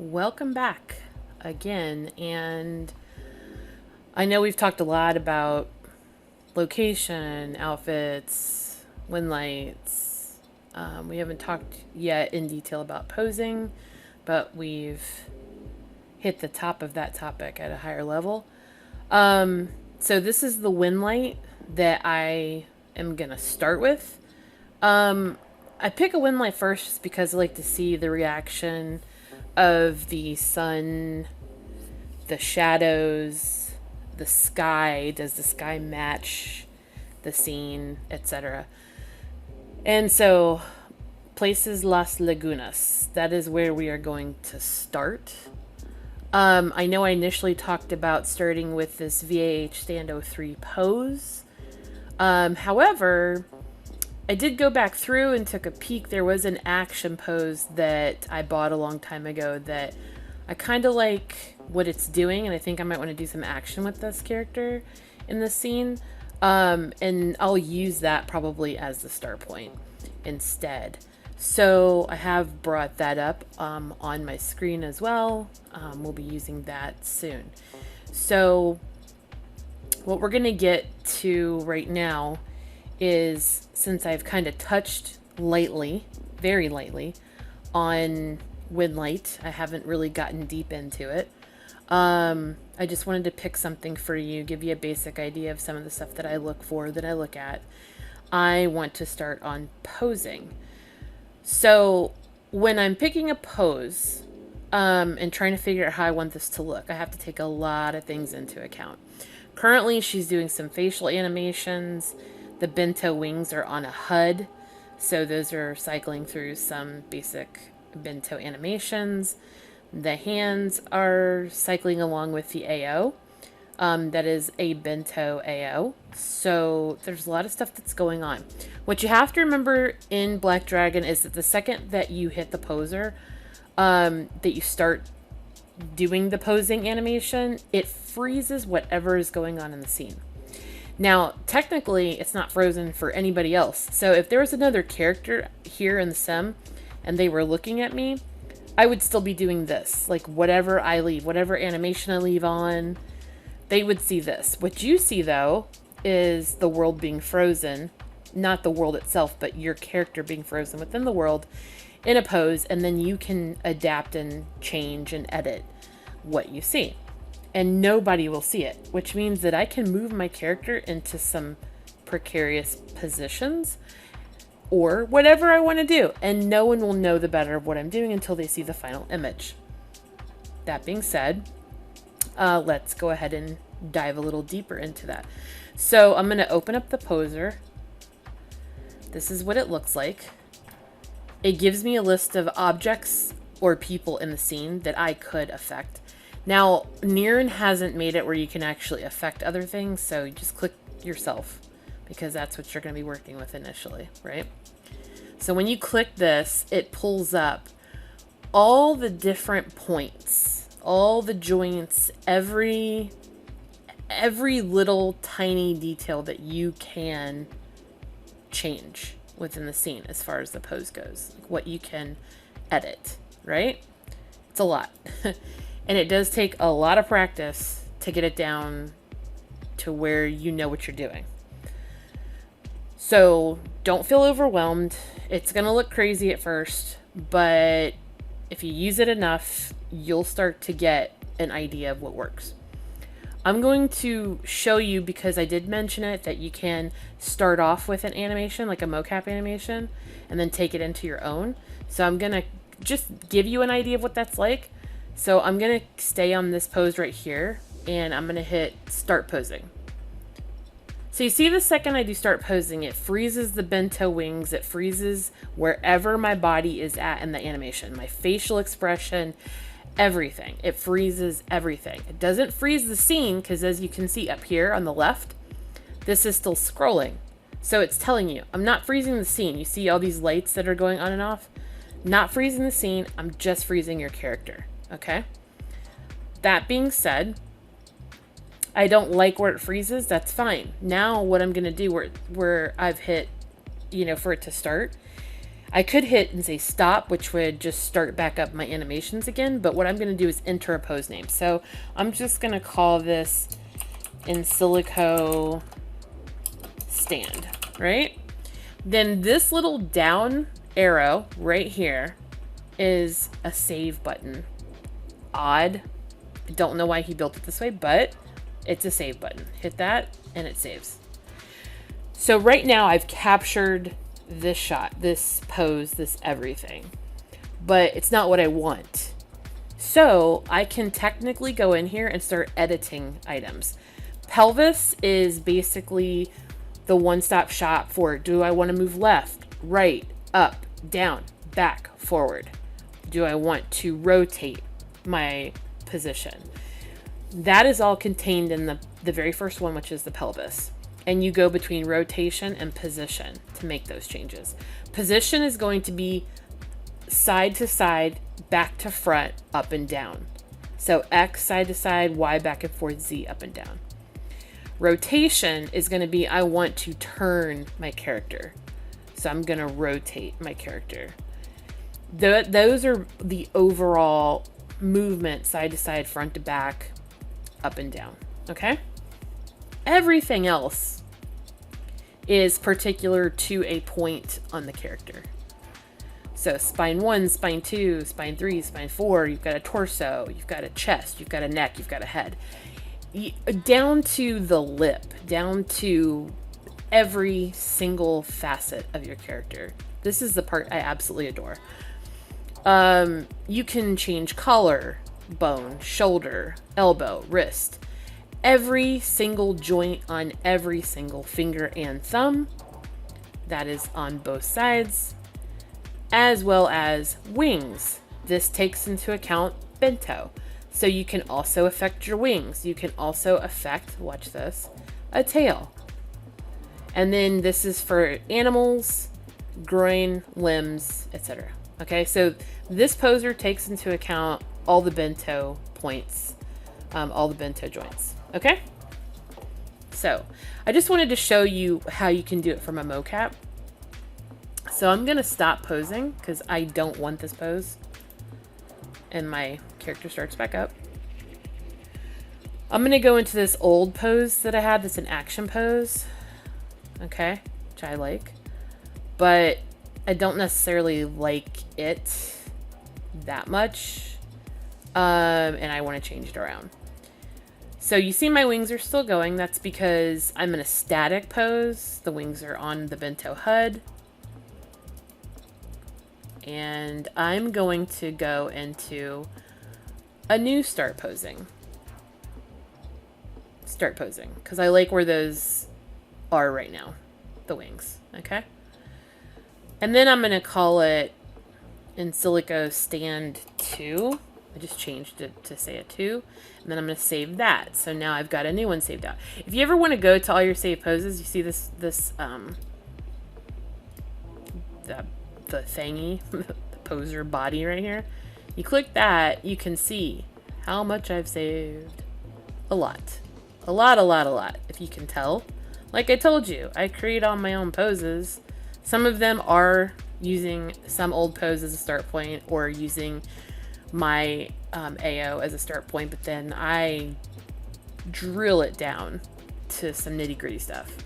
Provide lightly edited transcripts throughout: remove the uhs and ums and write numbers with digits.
Welcome back again. And I know we've talked a lot about location, outfits, wind lights. We haven't talked yet in detail about posing, but we've hit the top of that topic at a higher level. So this is the wind light that I am going to start with. I pick a wind light first just because I like to see the reaction of the sun, the shadows, the sky. Does the sky match the scene, etc.? And so, places Las Lagunas. That is where we are going to start. I know I initially talked about starting with this VAH Stand 03 pose. However, I did go back through and took a peek. There was an action pose that I bought a long time ago that I kind of like what it's doing, and I think I might want to do some action with this character in this scene. And I'll use that probably as the start point instead. So I have brought that up on my screen as well. We'll be using that soon. So what we're going to get to right now is, since I've kind of touched lightly, very lightly, on wind light, I haven't really gotten deep into it. I just wanted to pick something for you, give you a basic idea of some of the stuff that I look for, that I look at. I want to start on posing. So when I'm picking a pose and trying to figure out how I want this to look, I have to take a lot of things into account. Currently, she's doing some facial animations. The bento wings are on a HUD, so those are cycling through some basic bento animations. The hands are cycling along with the AO. That is a bento AO. So there's a lot of stuff that's going on. What you have to remember in Black Dragon is that the second that you hit the poser, that you start doing the posing animation, it freezes whatever is going on in the scene. Now, technically, it's not frozen for anybody else. So if there was another character here in the sim and they were looking at me, I would still be doing this. Like, whatever I leave, whatever animation I leave on, they would see this. What you see, though, is the world being frozen. Not the world itself, but your character being frozen within the world in a pose, and then you can adapt and change and edit what you see. And nobody will see it, which means that I can move my character into some precarious positions or whatever I want to do, and no one will know the better of what I'm doing until they see the final image. That being said, let's go ahead and dive a little deeper into that. So I'm going to open up the poser. This is what it looks like. It gives me a list of objects or people in the scene that I could affect. Now, Niran hasn't made it where you can actually affect other things, so you just click yourself, because that's what you're going to be working with initially, right? So when you click this, it pulls up all the different points, all the joints, every little tiny detail that you can change within the scene as far as the pose goes, like what you can edit, right? It's a lot. And it does take a lot of practice to get it down to where you know what you're doing. So don't feel overwhelmed. It's going to look crazy at first, but if you use it enough, you'll start to get an idea of what works. I'm going to show you, because I did mention it, that you can start off with an animation, like a mocap animation, and then take it into your own. So I'm going to just give you an idea of what that's like. So I'm going to stay on this pose right here, and I'm going to hit start posing. So you see, the second I do start posing, it freezes the bento wings. It freezes wherever my body is at in the animation, my facial expression, everything. It freezes everything. It doesn't freeze the scene, because as you can see up here on the left, this is still scrolling. So it's telling you, I'm not freezing the scene. You see all these lights that are going on and off? Not freezing the scene. I'm just freezing your character. Okay? That being said, I don't like where it freezes. That's fine. Now what I'm going to do, where I've hit, for it to start, I could hit and say stop, which would just start back up my animations again, but what I'm going to do is enter a pose name. So I'm just going to call this InSilico stand, right? Then this little down arrow right here is a save button. Odd. I don't know why he built it this way, but it's a save button. Hit that and it saves. So right now I've captured this shot, this pose, this everything, but it's not what I want. So I can technically go in here and start editing items. Pelvis is basically the one-stop shop for, do I want to move left, right, up, down, back, forward? Do I want to rotate my position? That is all contained in the very first one, which is the pelvis. And you go between rotation and position to make those changes. Position is going to be side to side, back to front, up and down. So X side to side, Y back and forth, Z up and down. Rotation is going to be, I want to turn my character. So I'm going to rotate my character. Those are the overall movement, side to side, front to back, up and down. Okay? Everything else is particular to a point on the character. So spine 1, spine 2, spine 3, spine 4, you've got a torso, you've got a chest, you've got a neck, you've got a head. Down to the lip, down to every single facet of your character. This is the part I absolutely adore. You can change color, bone, shoulder, elbow, wrist. Every single joint on every single finger and thumb. That is on both sides. As well as wings. This takes into account bento. So you can also affect your wings. You can also affect, watch this, a tail. And then this is for animals, groin, limbs, etc. Okay, so this poser takes into account all the bento points, all the bento joints. Okay? So, I just wanted to show you how you can do it from a mocap. So I'm going to stop posing because I don't want this pose. And my character starts back up. I'm going to go into this old pose that I had that's an action pose. Okay? Which I like. But I don't necessarily like it that much. And I want to change it around. So you see my wings are still going. That's because I'm in a static pose. The wings are on the bento HUD. And I'm going to go into a new start posing. Start posing. Because I like where those are right now. The wings. Okay? And then I'm going to call it InSilico Stand 2. I just changed it to say a 2. And then I'm going to save that. So now I've got a new one saved out. If you ever want to go to all your saved poses, you see the thingy, the poser body right here. You click that, you can see how much I've saved. A lot. A lot, if you can tell. Like I told you, I create all my own poses. Some of them are using some old pose as a start point or using my AO as a start point, but then I drill it down to some nitty-gritty stuff,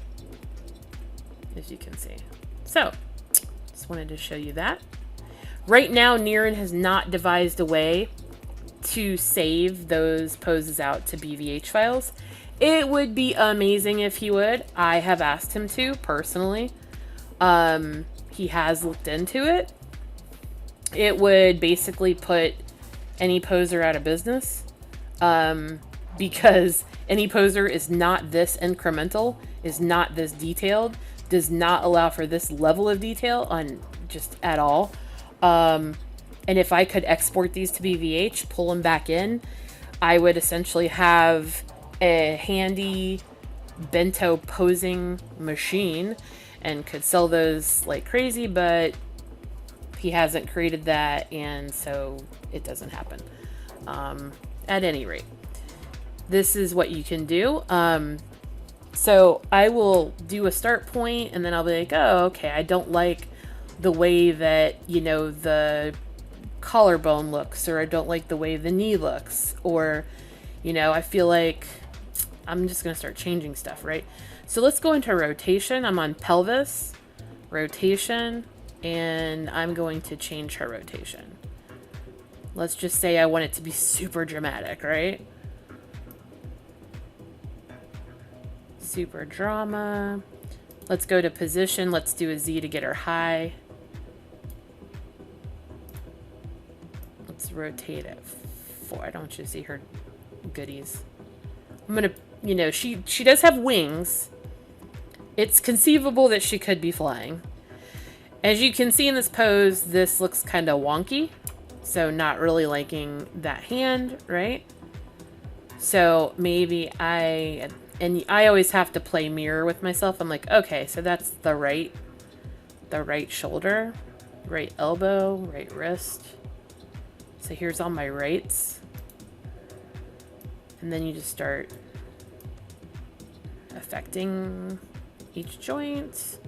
as you can see. So, just wanted to show you that. Right now, Niren has not devised a way to save those poses out to BVH files. It would be amazing if he would. I have asked him to, personally. He has looked into it. It would basically put any poser out of business, because any poser is not this incremental, is not this detailed, does not allow for this level of detail on just at all. And if I could export these to BVH, pull them back in, I would essentially have a handy bento posing machine and could sell those like crazy, but he hasn't created that, and so it doesn't happen. At any rate, this is what you can do. So I will do a start point, and then I'll be like, oh, okay, I don't like the way that, you know, the collarbone looks, or I don't like the way the knee looks, or, you know, I feel like I'm just going to start changing stuff, right? So let's go into rotation. I'm on pelvis, rotation, and I'm going to change her rotation. Let's just say I want it to be super dramatic, right? Super drama. Let's go to position. Let's do a Z to get her high. Let's rotate it. I don't want you to see her goodies. I'm gonna, you know, she does have wings. It's conceivable that she could be flying. As you can see in this pose, this looks kind of wonky. So not really liking that hand, right? So maybe I always have to play mirror with myself. I'm like, okay, so that's the right shoulder, right elbow, right wrist. So here's all my rights. And then you just start affecting each joint.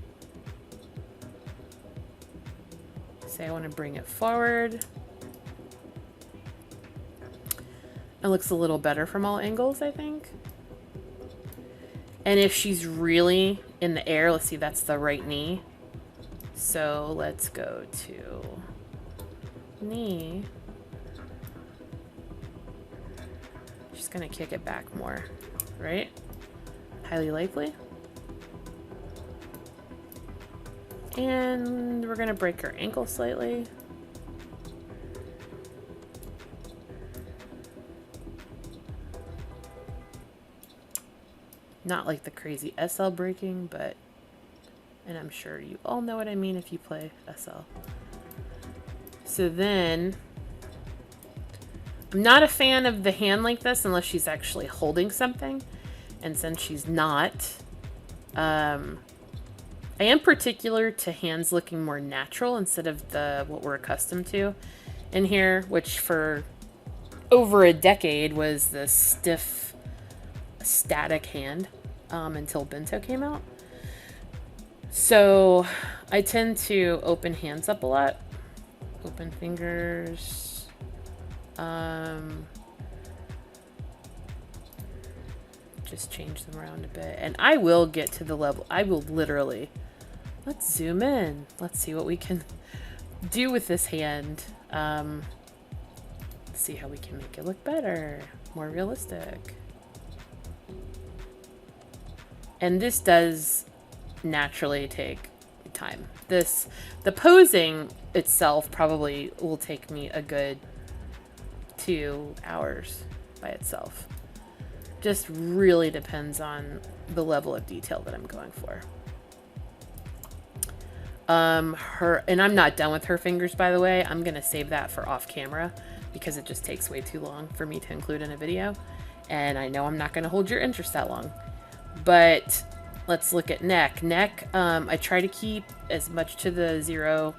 Say I want to bring it forward. It looks a little better from all angles, I think. And if she's really in the air, let's see, that's the right knee. So let's go to knee. She's gonna kick it back more, right? Highly likely. And we're gonna break her ankle slightly. Not like the crazy SL breaking, but, and I'm sure you all know what I mean if you play SL. So then, I'm not a fan of the hand like this unless she's actually holding something. And since she's not, I am particular to hands looking more natural instead of what we're accustomed to in here, which for over a decade was the stiff, static hand until Bento came out. So I tend to open hands up a lot. Open fingers. Just change them around a bit. And I will get to the level. I will literally... Let's zoom in. Let's see what we can do with this hand. Let's see how we can make it look better. More realistic. And this does naturally take time. The posing itself probably will take me a good 2 hours by itself. Just really depends on the level of detail that I'm going for. And I'm not done with her fingers, by the way. I'm gonna save that for off camera because it just takes way too long for me to include in a video. And I know I'm not gonna hold your interest that long. But let's look at neck. Neck, I try to keep as much to the 0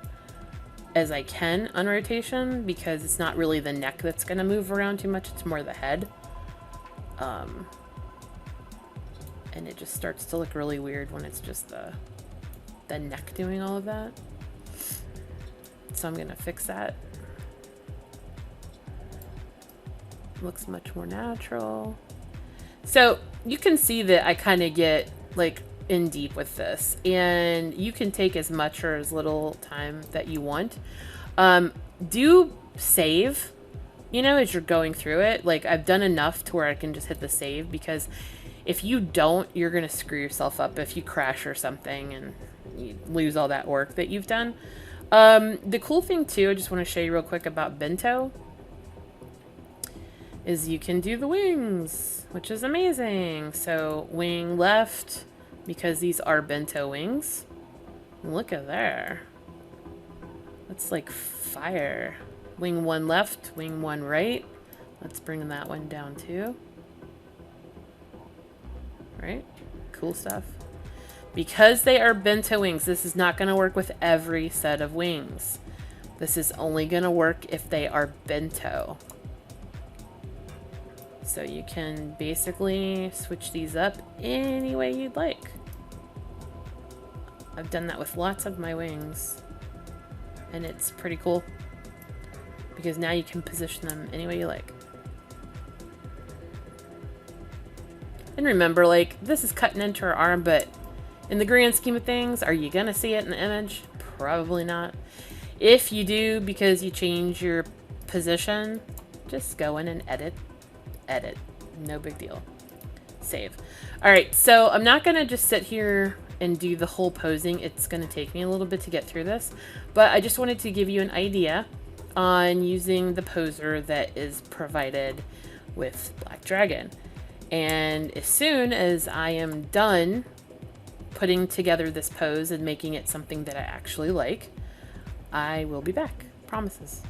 as I can on rotation because it's not really the neck that's gonna move around too much, it's more the head. And it just starts to look really weird when it's just the neck doing all of that. So I'm gonna fix that. Looks much more natural. So you can see that I kind of get like in deep with this, and you can take as much or as little time that you want. Do save, you know, as you're going through it. Like I've done enough to where I can just hit the save, because if you don't, you're gonna screw yourself up if you crash or something and you lose all that work that you've done. The cool thing too, I just want to show you real quick about Bento, is you can do the wings, which is amazing. So wing left, because these are Bento wings. Look at there. That's like fire. Wing 1 left, wing 1 right. Let's bring that one down too. Right? Cool stuff. Because they are Bento wings, this is not going to work with every set of wings. This is only going to work if they are Bento. So you can basically switch these up any way you'd like. I've done that with lots of my wings. And it's pretty cool because now you can position them any way you like. And remember, like, this is cutting into her arm, but in the grand scheme of things, are you gonna see it in the image? Probably not. If you do, because you change your position, just go in and edit. Edit. No big deal. Save. Alright, so I'm not gonna just sit here and do the whole posing. It's gonna take me a little bit to get through this, but I just wanted to give you an idea on using the poser that is provided with Black Dragon. And as soon as I am done putting together this pose and making it something that I actually like, I will be back. Promises.